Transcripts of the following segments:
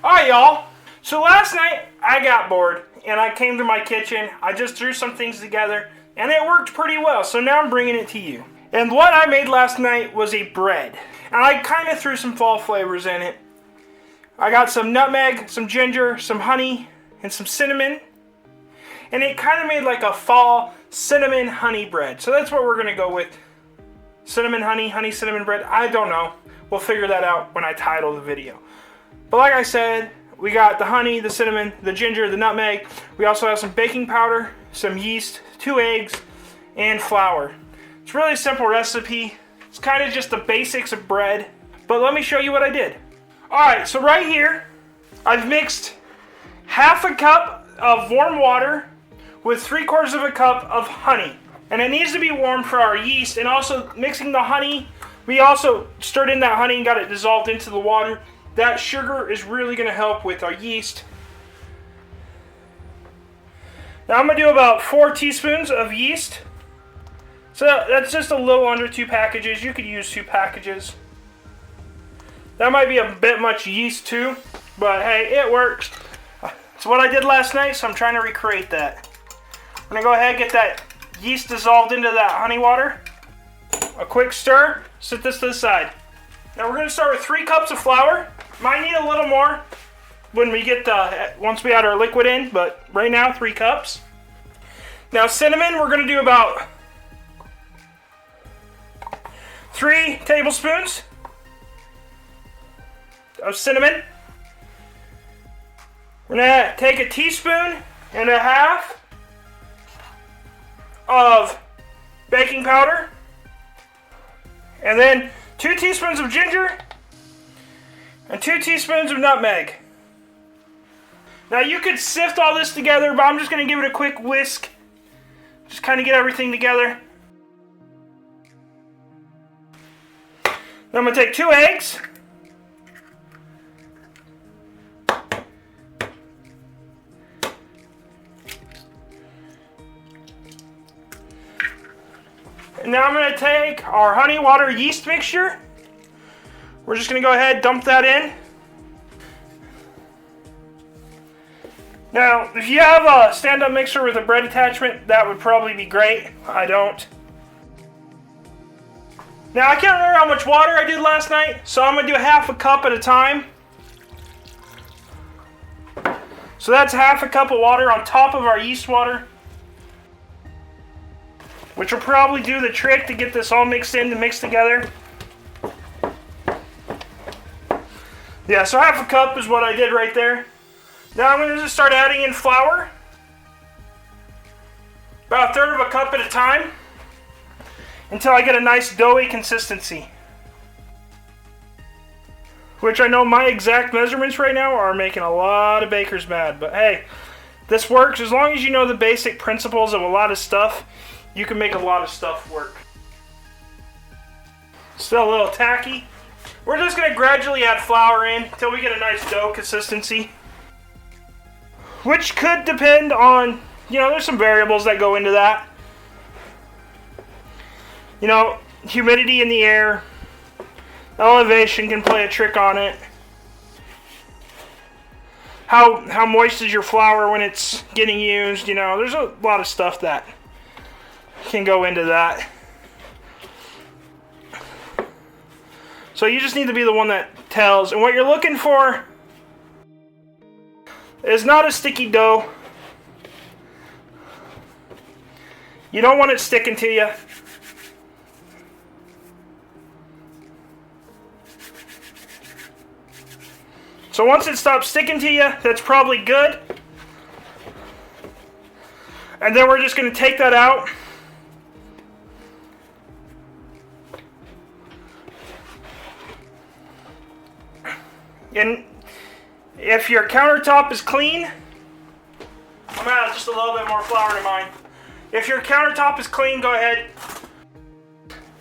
Alright, y'all. So last night I got bored and I came to my kitchen. I just threw some things together and it worked pretty well. So now I'm bringing it to you. And what I made last night was a bread. And I kind of threw some fall flavors in it. I got some nutmeg, some ginger, some honey, and some cinnamon. And it kind of made like a fall cinnamon honey bread. So that's what we're going to go with. Cinnamon honey, honey cinnamon bread. I don't know. We'll figure that out when I title the video. But like I said, we got the honey, the cinnamon, the ginger, the nutmeg. We also have some baking powder, some yeast, 2 eggs, and flour. It's a really simple recipe. It's kind of just the basics of bread. But let me show you what I did. Alright, so right here, I've mixed half a cup of warm water with 3/4 of a cup of honey. And it needs to be warm for our yeast. And also mixing the honey, we also stirred in that honey and got it dissolved into the water. That sugar is really going to help with our yeast. Now I'm going to do about 4 teaspoons of yeast. So that's just a little under 2 packages. You could use 2 packages. That might be a bit much yeast too, but hey, it works. It's what I did last night, so I'm trying to recreate that. I'm going to go ahead and get that yeast dissolved into that honey water. A quick stir, set this to the side. Now we're going to start with 3 cups of flour. Might need a little more when we get once we add our liquid in, but right now 3 cups. Now cinnamon, we're going to do about 3 tablespoons of cinnamon. We're going to take a teaspoon and a half of baking powder, and then 2 teaspoons of ginger and 2 teaspoons of nutmeg. Now you could sift all this together, but I'm just going to give it a quick whisk. Just kind of get everything together. Then I'm going to take 2 eggs. And now I'm going to take our honey water yeast mixture. We're just going to go ahead and dump that in. Now, if you have a stand-up mixer with a bread attachment, that would probably be great. I don't. Now, I can't remember how much water I did last night, so I'm going to do half a cup at a time. So that's half a cup of water on top of our yeast water, which will probably do the trick to get this all mixed in to mix together. Yeah, so half a cup is what I did right there. Now I'm going to just start adding in flour. About 1/3 of a cup at a time until I get a nice doughy consistency. Which I know my exact measurements right now are making a lot of bakers mad. But hey, this works. As long as you know the basic principles of a lot of stuff, you can make a lot of stuff work. Still a little tacky. We're just going to gradually add flour in until we get a nice dough consistency. Which could depend on, there's some variables that go into that. Humidity in the air, elevation can play a trick on it. How moist is your flour when it's getting used, there's a lot of stuff that can go into that. So you just need to be the one that tells. And what you're looking for is not a sticky dough. You don't want it sticking to you. So once it stops sticking to you, that's probably good. And then we're just going to take that out. And if your countertop is clean, I'm going to add just a little bit more flour to mine. If your countertop is clean, go ahead.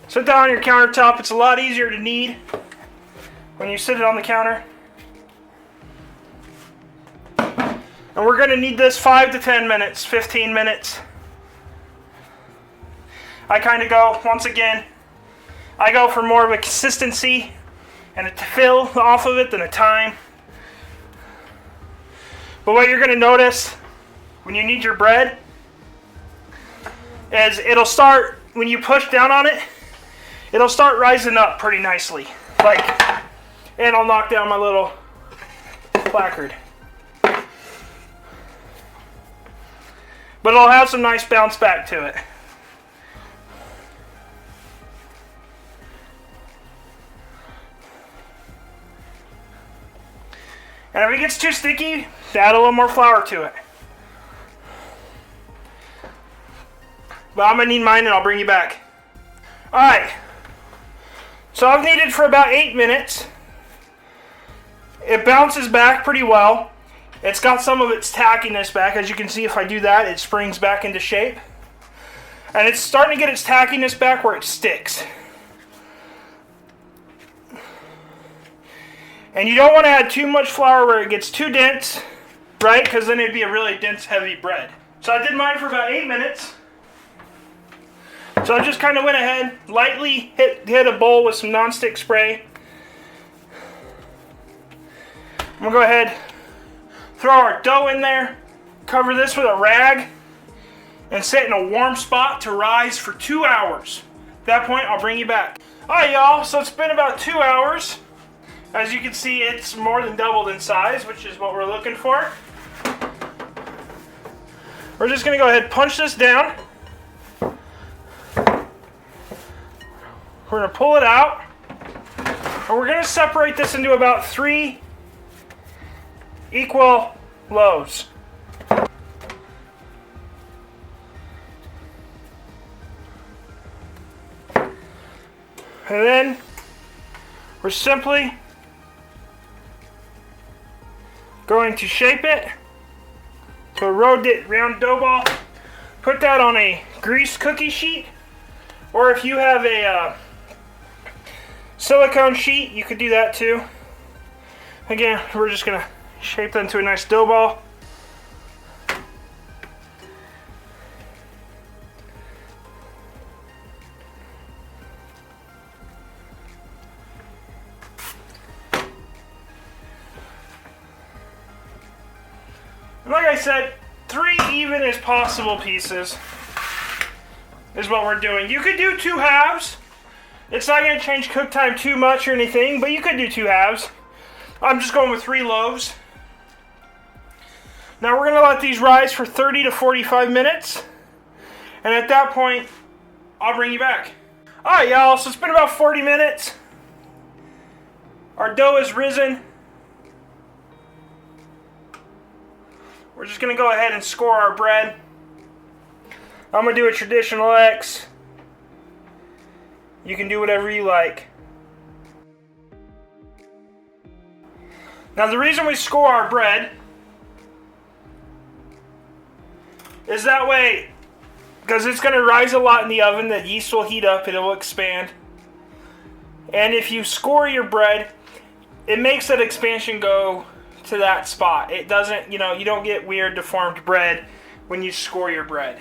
Sit down on your countertop. It's a lot easier to knead when you sit it on the counter. And we're going to knead this 5 to 10 minutes, 15 minutes. I kind of go, once again, I go for more of a consistency and a fill off of it than a time. But what you're going to notice when you knead your bread is it'll start, when you push down on it, it'll start rising up pretty nicely. And I'll knock down my little placard. But it'll have some nice bounce back to it. And if it gets too sticky, add a little more flour to it. But I'm going to knead mine and I'll bring you back. Alright. So I've kneaded for about 8 minutes. It bounces back pretty well. It's got some of its tackiness back. As you can see, if I do that, it springs back into shape. And it's starting to get its tackiness back where it sticks. And you don't want to add too much flour where it gets too dense, right? Because then it'd be a really dense, heavy bread. So I did mine for about 8 minutes. So I just kind of went ahead, lightly hit a bowl with some nonstick spray. I'm going to go ahead, throw our dough in there, cover this with a rag, and sit in a warm spot to rise for 2 hours. At that point, I'll bring you back. Alright, y'all, so it's been about 2 hours. As you can see, it's more than doubled in size, which is what we're looking for. We're just going to go ahead and punch this down. We're going to pull it out. And we're going to separate this into about 3 equal loaves. And then we're simply going to shape it to a round dough ball. Put that on a greased cookie sheet, or if you have a silicone sheet, you could do that too. Again, we're just going to shape that into a nice dough ball. And like I said, 3 even as possible pieces is what we're doing. You could do 2 halves. It's not going to change cook time too much or anything, but you could do 2 halves. I'm just going with 3 loaves. Now we're going to let these rise for 30 to 45 minutes. And at that point, I'll bring you back. Alright, y'all, so it's been about 40 minutes. Our dough is risen. We're just going to go ahead and score our bread. I'm going to do a traditional X. You can do whatever you like. Now the reason we score our bread is that way, because it's going to rise a lot in the oven, the yeast will heat up, it will expand. And if you score your bread, it makes that expansion go to that spot. It doesn't, you don't get weird deformed bread when you score your bread.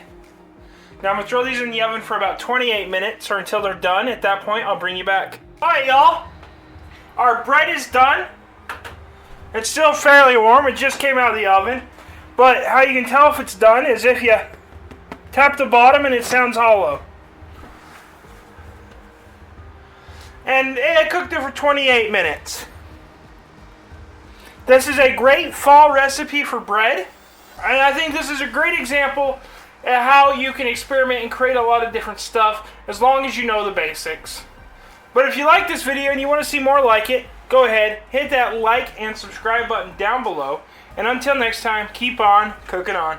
Now I'm going to throw these in the oven for about 28 minutes or until they're done. At that point, I'll bring you back. Alright, y'all. Our bread is done. It's still fairly warm. It just came out of the oven. But how you can tell if it's done is if you tap the bottom and it sounds hollow. And I cooked it for 28 minutes. This is a great fall recipe for bread. And I think this is a great example of how you can experiment and create a lot of different stuff as long as you know the basics. But if you like this video and you want to see more like it, go ahead, hit that like and subscribe button down below. And until next time, keep on cooking on.